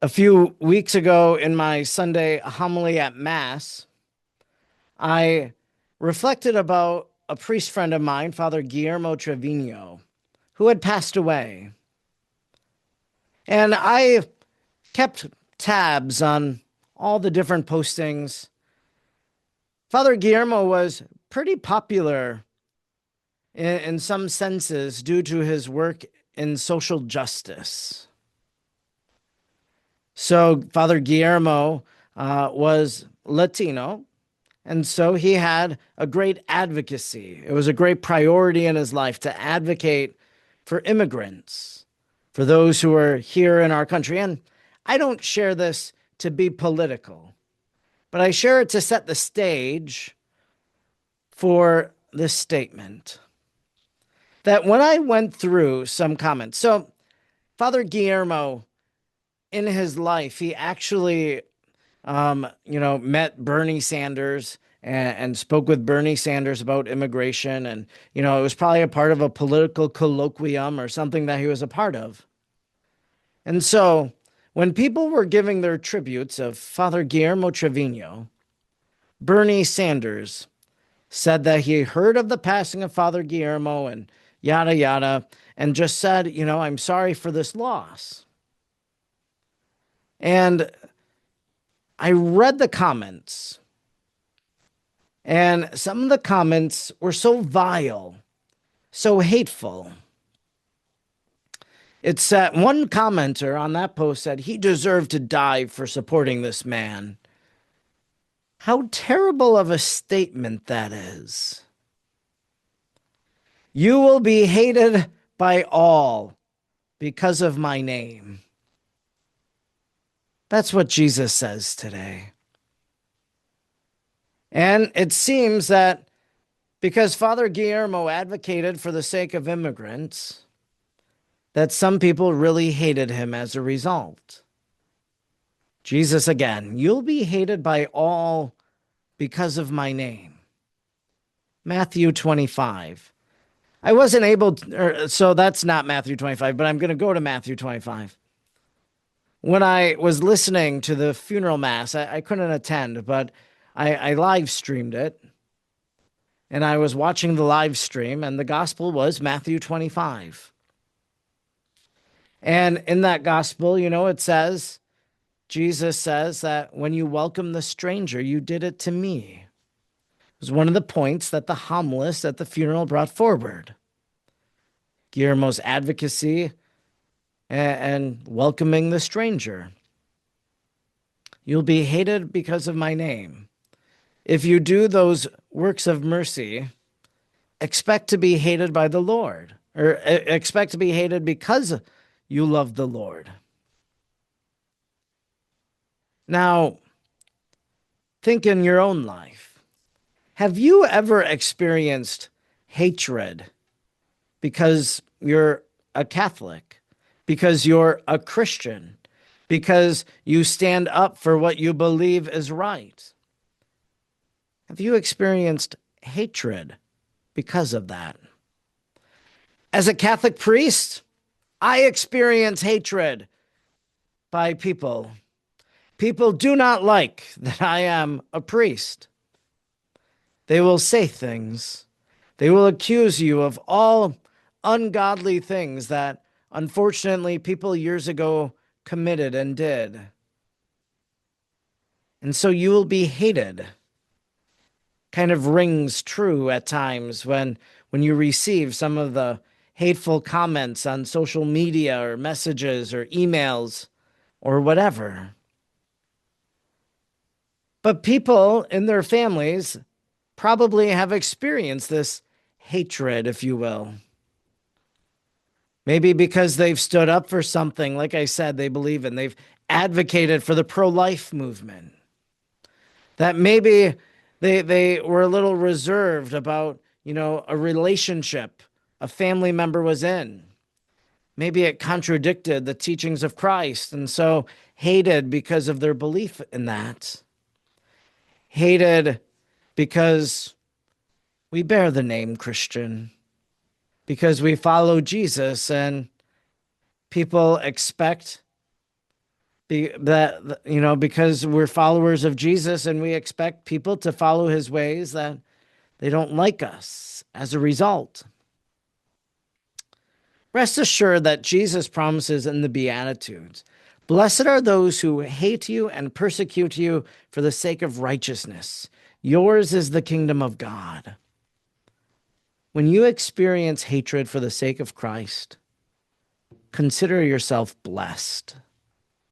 A few weeks ago in my Sunday homily at Mass, I reflected about a priest friend of mine, Father Guillermo Trevino, who had passed away. And I kept tabs on all the different postings. Father Guillermo was pretty popular in some senses due to his work in social justice. So, Father Guillermo was Latino, and so he had a great advocacy. It was a great priority in his life to advocate for immigrants, for those who are here in our country. And I don't share this to be political, but I share it to set the stage for this statement. That when I went through some comments, so Father Guillermo, in his life, he actually met Bernie Sanders and spoke with Bernie Sanders about immigration. And, it was probably a part of a political colloquium or something that he was a part of. And so when people were giving their tributes of Father Guillermo Trevino, Bernie Sanders said that he heard of the passing of Father Guillermo and yada, yada, and just said, I'm sorry for this loss. And I read the comments, and some of the comments were so vile, so hateful. It's that one commenter on that post said he deserved to die for supporting this man. How terrible of a statement that is. You will be hated by all because of my name. That's what Jesus says today. And it seems that because Father Guillermo advocated for the sake of immigrants, that some people really hated him as a result. Jesus again, you'll be hated by all because of my name. Matthew 25. I wasn't able to, so that's not Matthew 25, but I'm going to go to Matthew 25. When I was listening to the funeral mass, I couldn't attend, but I live streamed it. And I was watching the live stream, and the gospel was Matthew 25. And in that gospel, it says, Jesus says that when you welcome the stranger, you did it to me. It was one of the points that the homilist at the funeral brought forward. Guillermo's advocacy and welcoming the stranger. You'll be hated because of my name. If you do those works of mercy, expect to be hated by the Lord, or expect to be hated because you love the Lord. Now, think in your own life. Have you ever experienced hatred because you're a Catholic, because you're a Christian, because you stand up for what you believe is right? Have you experienced hatred because of that? As a Catholic priest, I experience hatred by people. People do not like that I am a priest. They will say things. They will accuse you of all ungodly things that, unfortunately, people years ago committed and did. And so you will be hated. Kind of rings true at times when you receive some of the hateful comments on social media or messages or emails or whatever. But people in their families probably have experienced this hatred, if you will. Maybe because they've stood up for something, like I said, they believe in. They've advocated for the pro-life movement. That maybe they were a little reserved about, a relationship a family member was in. Maybe it contradicted the teachings of Christ, and so hated because of their belief in that. Hated because we bear the name Christian, because we follow Jesus, and people expect Because we're followers of Jesus and we expect people to follow his ways, that they don't like us as a result. Rest assured that Jesus promises in the Beatitudes, "Blessed are those who hate you and persecute you for the sake of righteousness. Yours is the kingdom of God." When you experience hatred for the sake of Christ, consider yourself blessed.